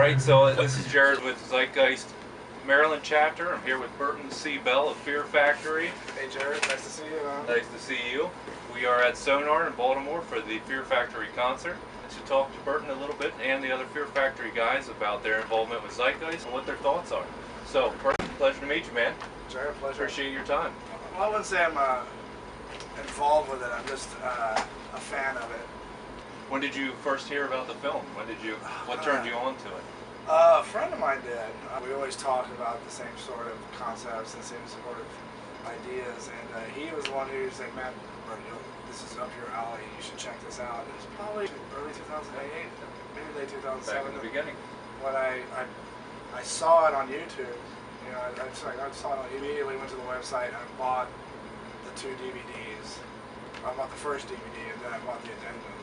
Alright, so this is Jared with Zeitgeist Maryland chapter. I'm here with Burton C. of Fear Factory. Hey Jared, nice to see you. Nice to see you. We are at Sonar in Baltimore for the Fear Factory concert. To talk to Burton a little bit and the other Fear Factory guys about their involvement with Zeitgeist and what their thoughts are. So, Burton, pleasure to meet you, man. Jared, pleasure. Appreciate your time. Well, I wouldn't say I'm involved with it. I'm just a fan of it. When did you first hear about the film? What turned you on to it? A friend of mine did. We always talk about the same sort of concepts and same sort of ideas, and he was the one who said, "Man, this is up your alley. You should check this out." It was probably early 2008, maybe late 2007. Back in the beginning. When I saw it on YouTube, you know, I saw it on, immediately went to the website and I bought the 2 DVDs. I bought the first DVD and then I bought the addendum.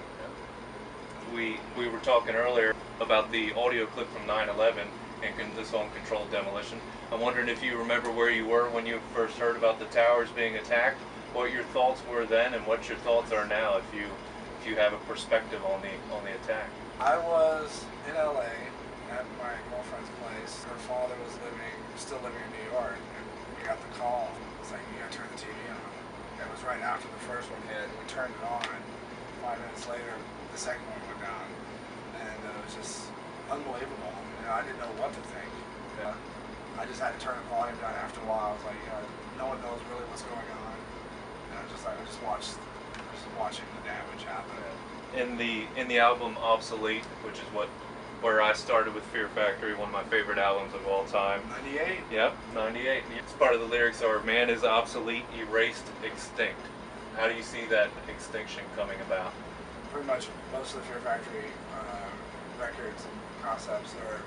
We were talking earlier about the audio clip from 9/11 and the song Controlled Demolition. I'm wondering if you remember where you were when you first heard about the towers being attacked, what your thoughts were then and what your thoughts are now, if you have a perspective on the attack. I was in LA at my girlfriend's place. Her father was still living in New York, and we got the call. It's like, you gotta turn the TV on. It was right after the first one hit. We turned it on. 5 minutes later, the second one went down, and it was just unbelievable. You know, I didn't know what to think. Yeah. I just had to turn the volume down after a while. I was like, you know, no one knows really what's going on. And I was just watching the damage happen. In the album Obsolete, which is where I started with Fear Factory, one of my favorite albums of all time. 98? Yep, 98. It's part of the lyrics are, "Man is obsolete, erased, extinct." How do you see that extinction coming about? Pretty much most of the Fear Factory records and concepts are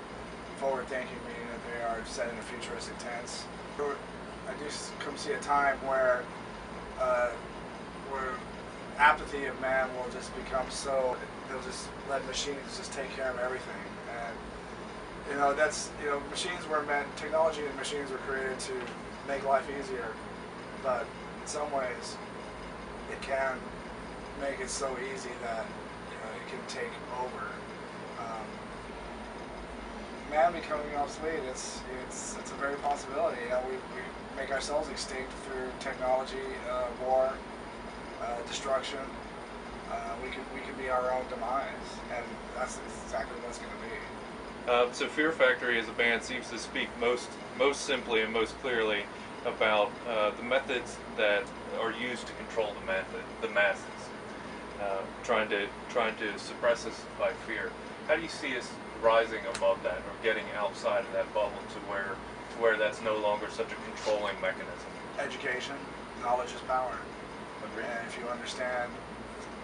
forward-thinking, meaning that they are set in a futuristic tense. I do come see a time where apathy of man will just become so, they'll just let machines just take care of everything. And machines were meant, technology and machines were created to make life easier, but in some ways it can make it so easy that it can take over. Man becoming obsolete, it's a very possibility. We make ourselves extinct through technology, war, destruction. We could be our own demise, and that's exactly what it's going to be. So Fear Factory as a band seems to speak most simply and most clearly about the methods that are used to control the masses, trying to suppress us by fear. How do you see us rising above that, or getting outside of that bubble to where that's no longer such a controlling mechanism? Education, knowledge is power. Agreed. And if you understand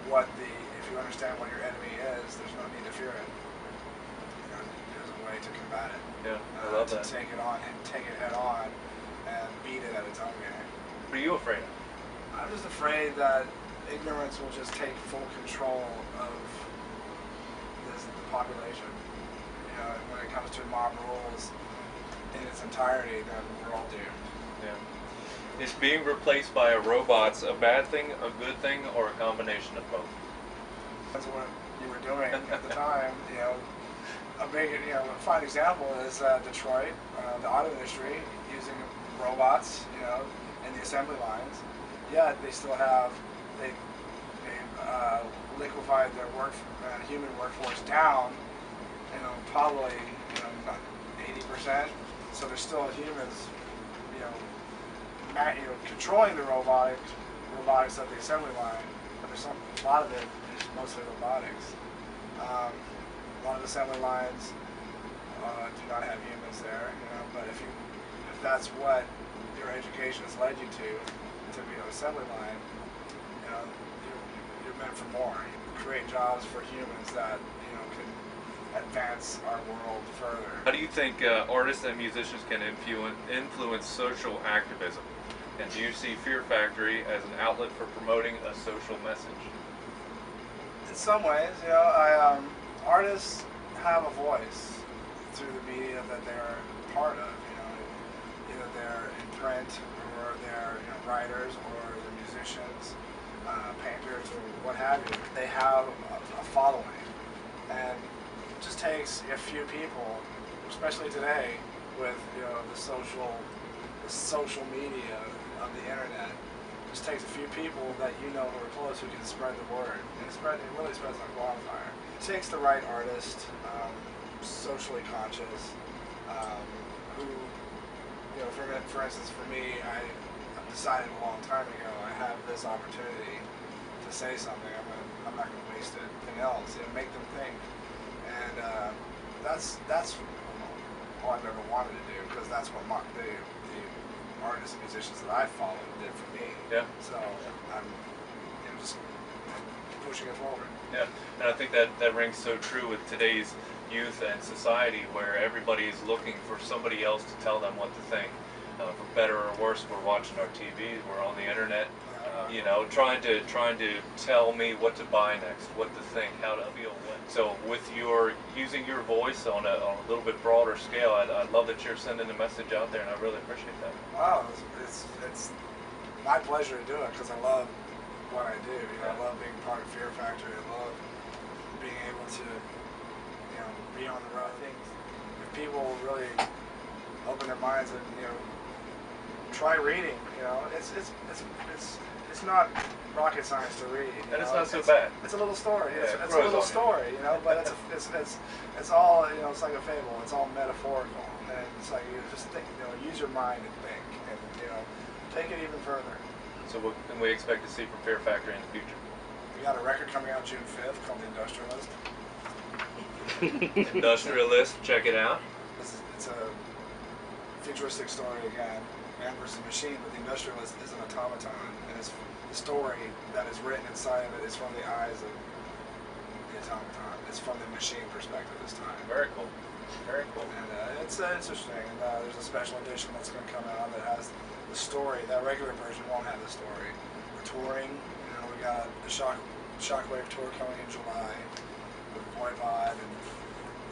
what your enemy is, there's no need to fear it. There's a way to combat it. Yeah, I love that. To take it on and take it head on and beat it at its own game. What are you afraid of? I'm just afraid that ignorance will just take full control of the population. When it comes to mob rules in its entirety, then we're all doomed. Yeah. Is being replaced by a robot a bad thing, a good thing, or a combination of both? That's what you were doing at the time. A fine example is Detroit, the auto industry using robots, in the assembly lines. Yet they still have they liquefied their human workforce down. Probably about 80%. So there's still humans, controlling the robotics of the assembly line. But a lot of it is mostly robotics. A lot of assembly lines do not have humans there. But if that's what your education has led you to be an assembly line, you're meant for more. You create jobs for humans that can advance our world further. How do you think artists and musicians can influence social activism? And do you see Fear Factory as an outlet for promoting a social message? In some ways, artists have a voice through the media that they're part of. Either they're in print, or they're writers, or they're musicians, painters, or what have you. They have a following, and just takes a few people, especially today with the social media of the internet. Just takes a few people that who are close who can spread the word, and it really spreads like wildfire. It takes the right artist, socially conscious, who for instance, for me, I decided a long time ago I have this opportunity to say something. I'm not going to waste it. Anything else, make them think, and that's all I've ever wanted to do, because that's what the artists and musicians that I followed did for me. Yeah. So I'm just pushing it forward. Yeah, and I think that rings so true with today's youth and society, where everybody is looking for somebody else to tell them what to think. For better or worse, we're watching our TVs, we're on the internet, trying to tell me what to buy next, what to think, how to feel. So with using your voice on a little bit broader scale, I love that you're sending a message out there, and I really appreciate that. Wow, it's my pleasure to do it, because I love what I do. I love being part of Fear Factory. I love being able to be on the road. I think if people really open their minds and try reading, it's not rocket science to read. And it's not so bad. It's a little story. Yeah, it's a little story, but it's all it's like a fable. It's all metaphorical, and it's like you just think, use your mind and think, and take it even further. So what can we expect to see from Fear Factory in the future? We got a record coming out June 5th called The Industrialist. Industrialist, check it out. It's a futuristic story again, man versus machine, but the industrialist is an automaton, and it's the story that is written inside of it is from the eyes of the automaton. It's from the machine perspective this time. Very cool. Very cool. And it's interesting. And there's a special edition that's going to come out that has the story. That regular version won't have the story. We're touring. We got the Shockwave tour coming in July with Voivod and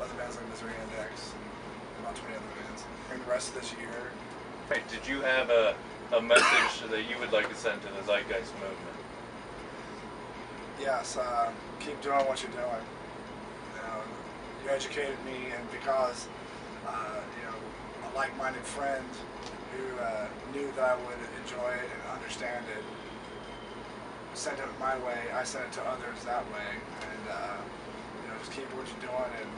other bands like Missouri Index and about 20 other bands. And the rest of this year. Hey, did you have a message that you would like to send to the Zeitgeist movement? Yes, keep doing what you're doing. You educated me, and because a like-minded friend who knew that I would enjoy it and understand it sent it my way. I sent it to others that way, and just keep what you're doing and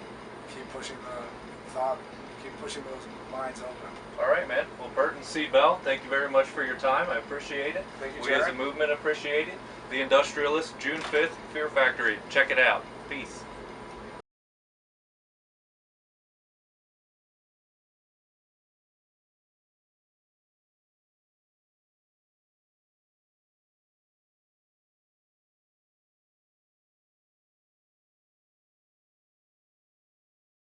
keep pushing the thought, keep pushing those minds open. All right, man. Well, Burton C. Bell, thank you very much for your time. I appreciate it. Thank you, We Jared. as a movement appreciate it. The Industrialist, June 5th, Fear Factory. Check it out. Peace.